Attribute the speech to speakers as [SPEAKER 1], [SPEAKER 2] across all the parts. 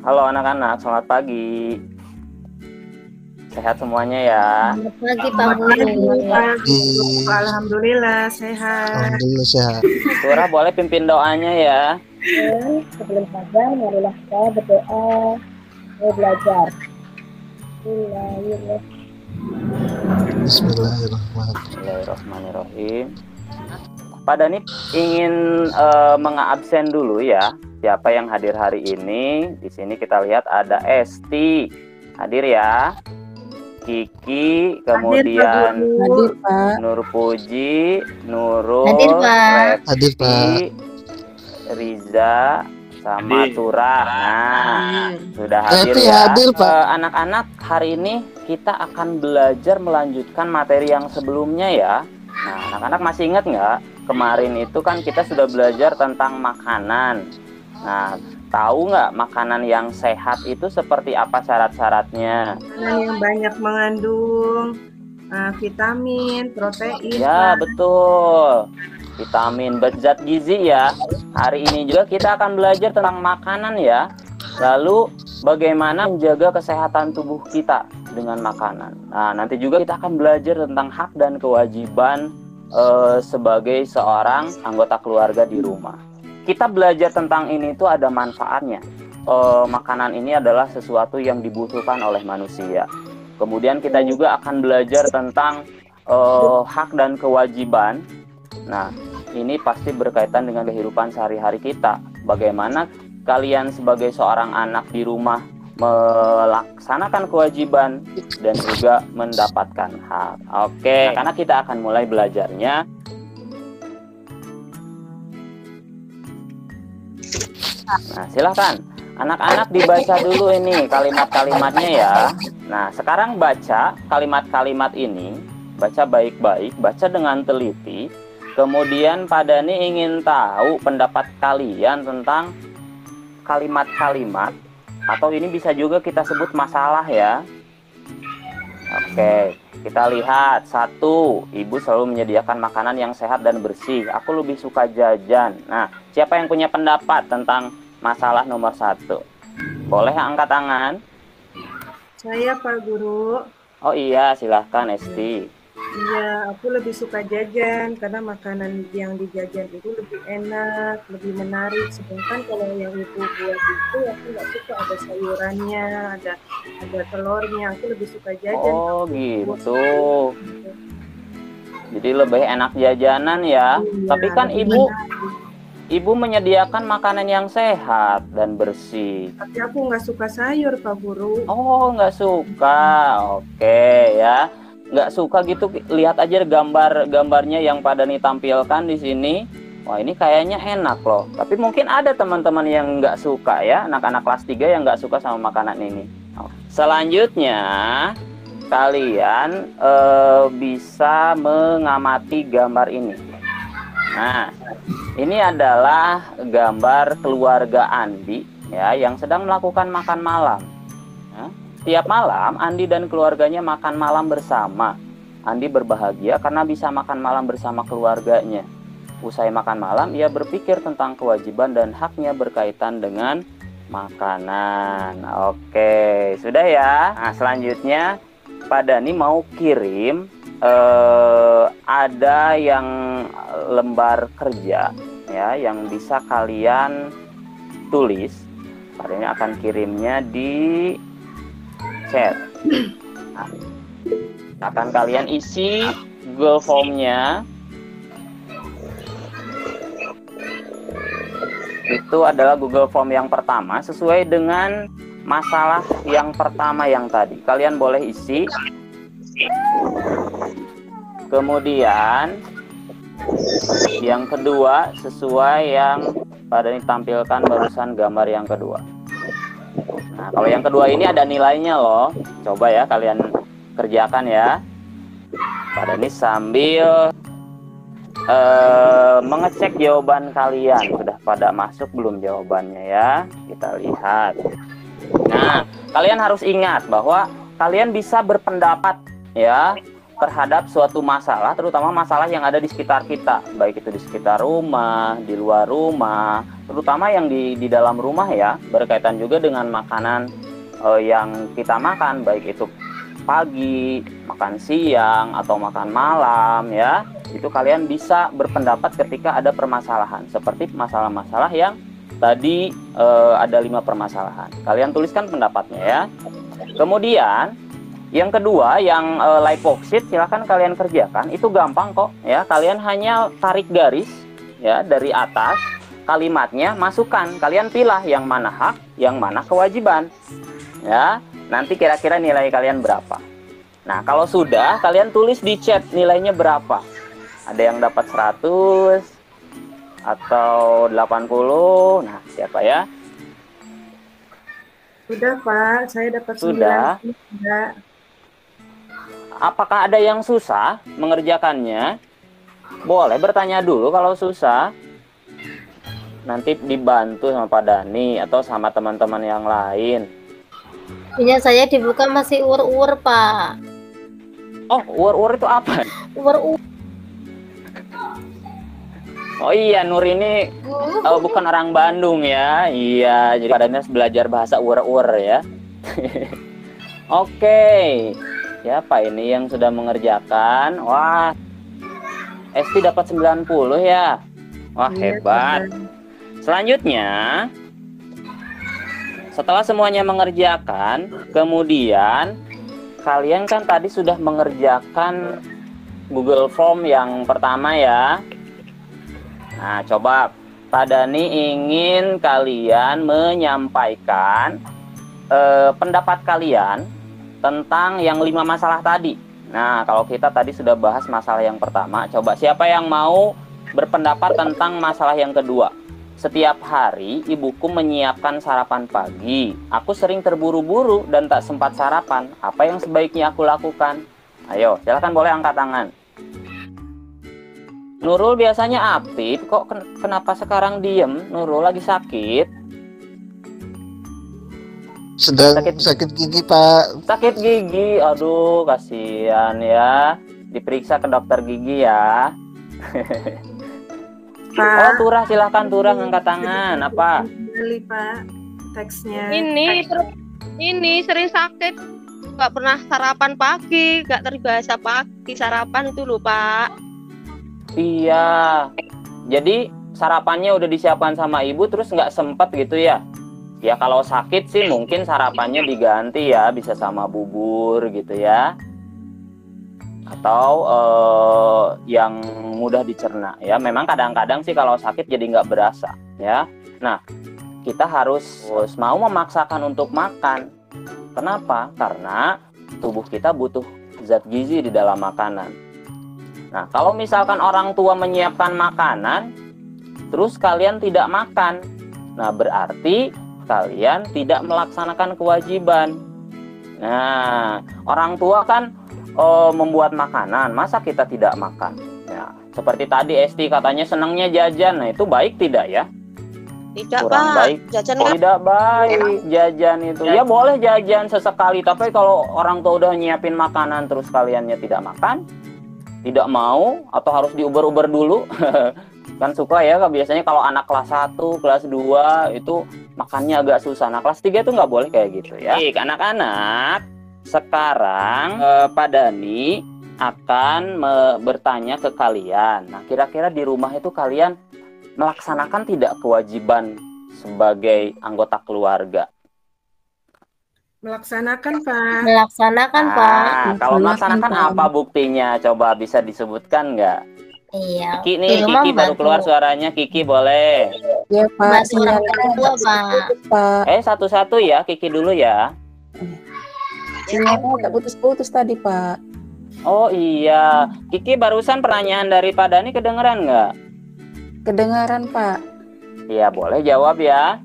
[SPEAKER 1] Halo anak-anak, selamat pagi. Sehat semuanya ya.
[SPEAKER 2] Selamat pagi Pak
[SPEAKER 3] Selamat pagi,
[SPEAKER 2] Guru.
[SPEAKER 3] Pak Guru. Alhamdulillah sehat.
[SPEAKER 4] Alhamdulillah sehat.
[SPEAKER 1] Surah boleh pimpin doanya ya.
[SPEAKER 2] Dan sebelum saja, marilah kita berdoa. Mau belajar.
[SPEAKER 4] Bismillahirrahmanirrahim.
[SPEAKER 1] Bismillahirrahmanirrahim. Pak Dani ingin mengabsen dulu ya. Siapa yang hadir hari ini? Di sini kita lihat ada Esti. Hadir ya. Kiki, kemudian
[SPEAKER 3] Hadir, Pak.
[SPEAKER 1] Nur Puji, Nurul,
[SPEAKER 2] Hadir, Pak.
[SPEAKER 4] Hadir, Pak.
[SPEAKER 1] Riza, sama Turah. Nah, sudah hadir
[SPEAKER 4] Happy
[SPEAKER 1] ya.
[SPEAKER 4] hadir, Pak.
[SPEAKER 1] Anak-anak, hari ini kita akan belajar melanjutkan materi yang sebelumnya ya. Nah, anak-anak masih ingat nggak? Kemarin itu kan kita sudah belajar tentang makanan. Nah, tahu nggak makanan yang sehat itu seperti apa syarat-syaratnya?
[SPEAKER 3] Makanan yang banyak mengandung vitamin, protein.
[SPEAKER 1] Ya,
[SPEAKER 3] Pak.
[SPEAKER 1] betul. Vitamin, zat gizi ya. Hari ini juga kita akan belajar tentang makanan ya. Lalu bagaimana menjaga kesehatan tubuh kita dengan makanan. Nah, nanti juga kita akan belajar tentang hak dan kewajiban sebagai seorang anggota keluarga di rumah. Kita belajar tentang ini itu ada manfaatnya. Makanan ini adalah sesuatu yang dibutuhkan oleh manusia. Kemudian kita juga akan belajar tentang hak dan kewajiban. Nah, ini pasti berkaitan dengan kehidupan sehari-hari kita. Bagaimana kalian sebagai seorang anak di rumah melaksanakan kewajiban dan juga mendapatkan hak. Oke, karena kita akan mulai belajarnya. Nah, silahkan anak-anak dibaca dulu ini kalimat-kalimatnya ya. Nah, sekarang baca kalimat-kalimat ini, baca baik-baik, baca dengan teliti. Kemudian Pak Dani ingin tahu pendapat kalian tentang kalimat-kalimat, atau ini bisa juga kita sebut masalah ya. Oke, kita lihat. 1, ibu selalu menyediakan makanan yang sehat dan bersih. Aku lebih suka jajan. Nah, siapa yang punya pendapat tentang masalah nomor 1? Boleh angkat tangan.
[SPEAKER 3] Saya, Pak Guru.
[SPEAKER 1] Oh iya, silahkan Esti.
[SPEAKER 3] Iya, aku lebih suka jajan karena makanan yang dijajan itu lebih enak, lebih menarik. Sedangkan kalau yang ibu buat itu aku nggak suka, ada sayurannya, ada telurnya. Aku lebih suka jajan.
[SPEAKER 1] Oh gitu. Jadi lebih enak jajanan ya.
[SPEAKER 3] Iya,
[SPEAKER 1] Tapi kan
[SPEAKER 3] lebih
[SPEAKER 1] ibu menyediakan makanan yang sehat dan bersih.
[SPEAKER 3] tapi aku nggak suka sayur, Pak Guru.
[SPEAKER 1] Oh, nggak suka. Oke ya. Nggak suka gitu, lihat aja gambarnya yang Pak Dani tampilkan di sini. Wah, ini kayaknya enak loh. Tapi mungkin ada teman-teman yang nggak suka ya, anak-anak kelas 3 yang nggak suka sama makanan ini. Selanjutnya, kalian bisa mengamati gambar ini. Nah, ini adalah gambar keluarga Andi ya, yang sedang melakukan makan malam. Tiap malam, Andi dan keluarganya makan malam bersama. Andi berbahagia karena bisa makan malam bersama keluarganya. Usai makan malam, ia berpikir tentang kewajiban dan haknya berkaitan dengan makanan. Oke, sudah ya. Nah, selanjutnya, Pak Dani mau kirim ada yang lembar kerja ya, yang bisa kalian tulis. Pak Dani akan kirimnya di chat. Nah, akan kalian isi Google Form-nya. Itu adalah Google Form yang pertama sesuai dengan masalah yang pertama yang tadi. Kalian boleh isi. Kemudian yang kedua sesuai yang pada ditampilkan barusan gambar yang kedua. Nah, kalau yang kedua ini ada nilainya loh. Coba ya kalian kerjakan ya. Pada ini sambil mengecek jawaban kalian. Sudah pada masuk belum jawabannya ya? Kita lihat. Nah, kalian harus ingat bahwa kalian bisa berpendapat ya terhadap suatu masalah, terutama masalah yang ada di sekitar kita, baik itu di sekitar rumah, di luar rumah, terutama yang di dalam rumah ya, berkaitan juga dengan makanan yang kita makan, baik itu pagi, makan siang, atau makan malam ya. Itu kalian bisa berpendapat ketika ada permasalahan, seperti masalah-masalah yang tadi ada 5 permasalahan. Kalian tuliskan pendapatnya ya. Kemudian yang kedua, yang lipoxit, silahkan kalian kerjakan. Itu gampang kok ya. Kalian hanya tarik garis ya dari atas kalimatnya, masukkan. Kalian pilih yang mana hak, yang mana kewajiban. Ya, nanti kira-kira nilai kalian berapa. Nah, kalau sudah, kalian tulis di chat nilainya berapa. Ada yang dapat 100 atau 80. Nah, siapa ya?
[SPEAKER 3] Sudah, Pak. Saya dapat
[SPEAKER 1] Sudah.
[SPEAKER 3] 9. Sudah.
[SPEAKER 1] Apakah ada yang susah mengerjakannya? Boleh bertanya dulu kalau susah. Nanti dibantu sama Pak Dani atau sama teman-teman yang lain.
[SPEAKER 2] Punya saya dibuka masih ur-ur, Pak.
[SPEAKER 1] Oh, ur-ur itu apa?
[SPEAKER 2] Ur-ur.
[SPEAKER 1] Oh iya, Nur ini bukan orang Bandung ya. Iya, jadi Pak Dani harus belajar bahasa ur-ur ya. Oke. Siapa ini yang sudah mengerjakan? Wah, Esti dapat 90 ya. Wah, hebat. Selanjutnya, setelah semuanya mengerjakan, kemudian kalian kan tadi sudah mengerjakan Google Form yang pertama ya. Nah, coba Pak Dani ingin kalian menyampaikan pendapat kalian tentang yang 5 masalah tadi. Nah, kalau kita tadi sudah bahas masalah yang pertama, coba siapa yang mau berpendapat tentang masalah yang kedua? Setiap hari ibuku menyiapkan sarapan pagi. Aku sering terburu-buru dan tak sempat sarapan. Apa yang sebaiknya aku lakukan? Ayo, silakan boleh angkat tangan. Nurul biasanya aktif, kok kenapa sekarang diem? Nurul lagi sakit?
[SPEAKER 4] Sedang sakit gigi, Pak.
[SPEAKER 1] Sakit gigi, aduh kasihan ya. Diperiksa ke dokter gigi ya.
[SPEAKER 3] Pak.
[SPEAKER 1] Oh, Turah, silahkan Turah ngangkat tangan. Apa?
[SPEAKER 3] Kembali, Pak, teksnya.
[SPEAKER 5] Ini sering sakit, nggak pernah sarapan pagi, nggak terbiasa pagi sarapan itu loh, Pak.
[SPEAKER 1] Iya. Jadi sarapannya udah disiapkan sama ibu, terus nggak sempet gitu ya? Ya kalau sakit sih mungkin sarapannya diganti ya, bisa sama bubur gitu ya. Atau yang mudah dicerna ya. Memang kadang-kadang sih kalau sakit jadi nggak berasa ya. Nah, kita harus mau memaksakan untuk makan. Kenapa? Karena tubuh kita butuh zat gizi di dalam makanan. Nah, kalau misalkan orang tua menyiapkan makanan, terus kalian tidak makan, nah berarti kalian tidak melaksanakan kewajiban. Nah, orang tua kan membuat makanan, masa kita tidak makan? Ya, seperti tadi Esti katanya senangnya jajan, nah itu baik tidak ya?
[SPEAKER 5] Tidak,
[SPEAKER 1] Kurang
[SPEAKER 5] Pak.
[SPEAKER 1] baik.
[SPEAKER 5] Jajan
[SPEAKER 1] Tidak baik jajan itu. Ya boleh jajan sesekali, tapi kalau orang tua udah nyiapin makanan terus kaliannya tidak makan, tidak mau, atau harus diuber-uber dulu. Kan suka ya, biasanya kalau anak kelas 1, kelas 2 itu makannya agak susah. Nah, kelas 3 itu nggak boleh kayak gitu ya. Baik, anak-anak, sekarang Pak Dani akan bertanya ke kalian. Nah, kira-kira di rumah itu kalian melaksanakan tidak kewajiban sebagai anggota keluarga?
[SPEAKER 3] Melaksanakan, Pak.
[SPEAKER 2] Melaksanakan, Pak.
[SPEAKER 1] Kalau melaksanakan apa buktinya? Coba bisa disebutkan nggak?
[SPEAKER 2] Iya.
[SPEAKER 1] Kiki
[SPEAKER 2] Di
[SPEAKER 1] nih,
[SPEAKER 2] rumah
[SPEAKER 1] Kiki baru
[SPEAKER 2] bantu.
[SPEAKER 1] keluar suaranya. Kiki boleh.
[SPEAKER 6] Ya Pak,
[SPEAKER 2] Bantu orang
[SPEAKER 6] sinyalnya
[SPEAKER 2] tua, Pak.
[SPEAKER 6] Pak.
[SPEAKER 1] Satu-satu ya, Kiki dulu ya.
[SPEAKER 6] Sinyalnya agak putus-putus tadi Pak.
[SPEAKER 1] Oh iya, Kiki barusan pertanyaan dari Pak Dani kedengeran nggak?
[SPEAKER 6] Kedengaran Pak.
[SPEAKER 1] Iya, boleh jawab ya.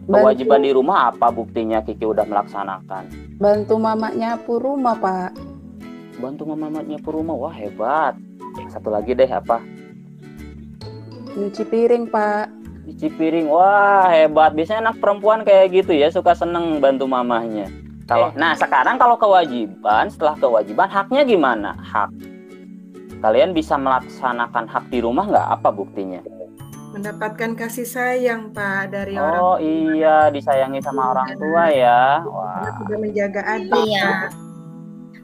[SPEAKER 1] Kewajiban
[SPEAKER 6] Bantu,
[SPEAKER 1] di rumah apa buktinya Kiki udah melaksanakan?
[SPEAKER 6] bantu mama nyapu rumah Pak.
[SPEAKER 1] Bantu mama nyapu rumah, wah hebat. Satu lagi deh, apa?
[SPEAKER 6] Nyuci piring Pak.
[SPEAKER 1] Cuci piring, wah hebat. Biasanya anak perempuan kayak gitu ya, suka seneng bantu mamahnya. Nah, sekarang kalau kewajiban, setelah kewajiban, haknya gimana? Hak. Kalian bisa melaksanakan hak di rumah nggak? Apa buktinya?
[SPEAKER 3] Mendapatkan kasih sayang, Pak, dari orang
[SPEAKER 1] Oh iya, disayangi sama orang tua ya.
[SPEAKER 3] karena
[SPEAKER 1] Wah,
[SPEAKER 3] sudah menjaga adik.
[SPEAKER 7] Iya.
[SPEAKER 3] Pak.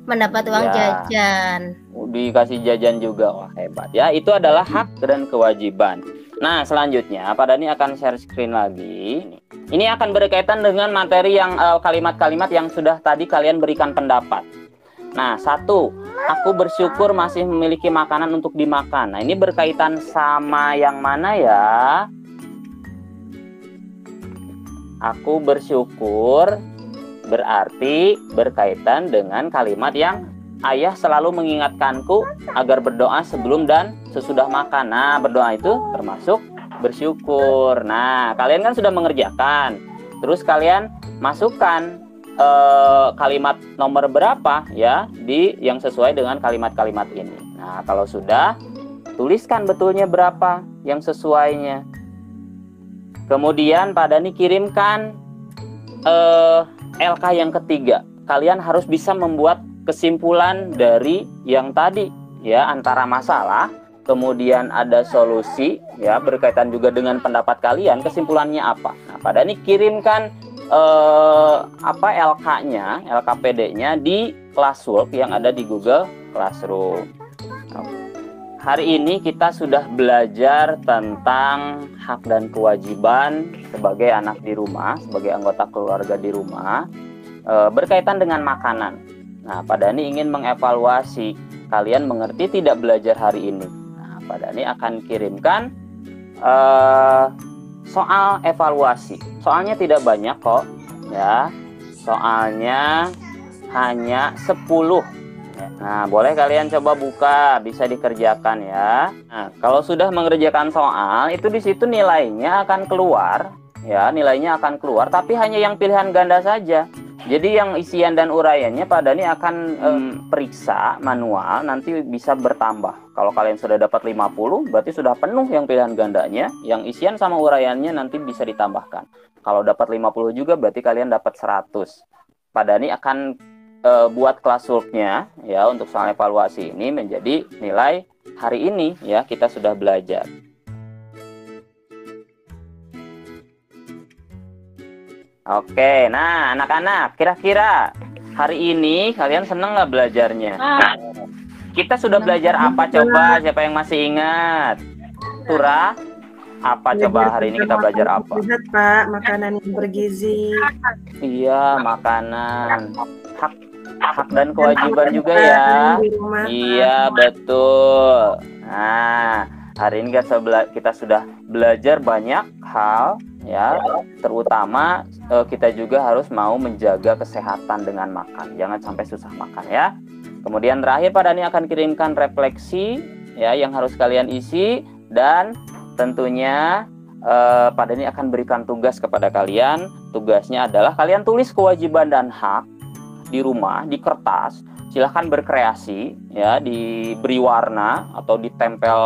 [SPEAKER 7] Mendapat uang
[SPEAKER 1] Ya.
[SPEAKER 7] jajan.
[SPEAKER 1] dikasih jajan juga. Wah, hebat ya. Itu adalah hak dan kewajiban. Nah, selanjutnya Pak Dani akan share screen lagi. Ini akan berkaitan dengan materi yang kalimat-kalimat yang sudah tadi kalian berikan pendapat. Nah, 1, aku bersyukur masih memiliki makanan untuk dimakan. Nah, ini berkaitan sama yang mana ya? Aku bersyukur berarti berkaitan dengan kalimat yang ayah selalu mengingatkanku agar berdoa sebelum dan sesudah makan. Nah, berdoa itu termasuk bersyukur. Nah, kalian kan sudah mengerjakan. Terus kalian masukkan kalimat nomor berapa ya di yang sesuai dengan kalimat-kalimat ini. Nah, kalau sudah, tuliskan betulnya berapa yang sesuainya. Kemudian Pak Dani kirimkan LK yang ketiga. Kalian harus bisa membuat kesimpulan dari yang tadi ya, antara masalah, kemudian ada solusi ya, berkaitan juga dengan pendapat kalian, kesimpulannya apa. Nah, Pak Dani kirimkan LK-nya, LKPD-nya di Classwork yang ada di Google Classroom. Hari ini kita sudah belajar tentang hak dan kewajiban sebagai anak di rumah, sebagai anggota keluarga di rumah, berkaitan dengan makanan. Nah, Pak Dani ingin mengevaluasi kalian mengerti tidak belajar hari ini. Nah, Pak Dani akan kirimkan soal evaluasi. Soalnya tidak banyak kok ya. Soalnya hanya 10. Nah, boleh kalian coba buka, bisa dikerjakan ya. Nah, kalau sudah mengerjakan soal, itu di situ nilainya akan keluar ya, nilainya akan keluar, tapi hanya yang pilihan ganda saja. Jadi yang isian dan uraiannya Pak Dani akan periksa manual, nanti bisa bertambah. Kalau kalian sudah dapat 50, berarti sudah penuh yang pilihan gandanya. Yang isian sama uraiannya nanti bisa ditambahkan. Kalau dapat 50 juga, berarti kalian dapat 100. Pak Dani akan buat classwork-nya ya, untuk soal evaluasi ini menjadi nilai hari ini ya, kita sudah belajar. Oke, nah anak-anak, kira-kira hari ini kalian seneng nggak belajarnya? Kita sudah belajar apa coba? Siapa yang masih ingat? Tura, apa coba hari ini kita belajar apa?
[SPEAKER 3] Lihat Pak, makanan yang bergizi.
[SPEAKER 1] Iya, makanan. Hak dan kewajiban juga ya. Iya, betul. Nah, hari ini kita sudah belajar banyak hal ya, terutama kita juga harus mau menjaga kesehatan dengan makan. Jangan sampai susah makan ya. Kemudian terakhir Pak Dani akan kirimkan refleksi ya, yang harus kalian isi, dan tentunya Pak Dani akan berikan tugas kepada kalian. Tugasnya adalah kalian tulis kewajiban dan hak di rumah di kertas. Silahkan berkreasi ya, diberi warna atau ditempel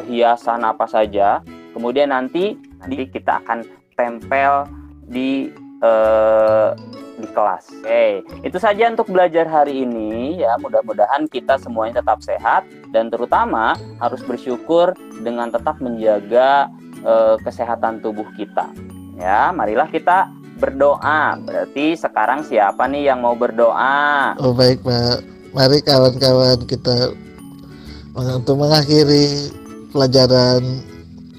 [SPEAKER 1] hiasan apa saja. Kemudian nanti kita akan tempel di kelas. Oke, itu saja untuk belajar hari ini ya. Mudah-mudahan kita semuanya tetap sehat, dan terutama harus bersyukur dengan tetap menjaga kesehatan tubuh kita. Ya, marilah kita berdoa. Berarti sekarang siapa nih yang mau berdoa?
[SPEAKER 4] Oh baik Pak, mari kawan-kawan kita untuk mengakhiri pelajaran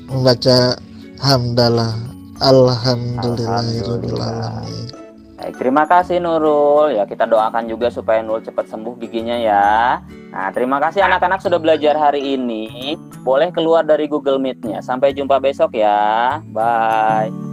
[SPEAKER 4] membaca hamdalah alhamdulillahirabbil alamin.
[SPEAKER 1] Baik, terima kasih Nurul. Ya, kita doakan juga supaya Nurul cepat sembuh giginya ya. Nah, terima kasih anak-anak sudah belajar hari ini. Boleh keluar dari Google Meet-nya. Sampai jumpa besok ya. Bye.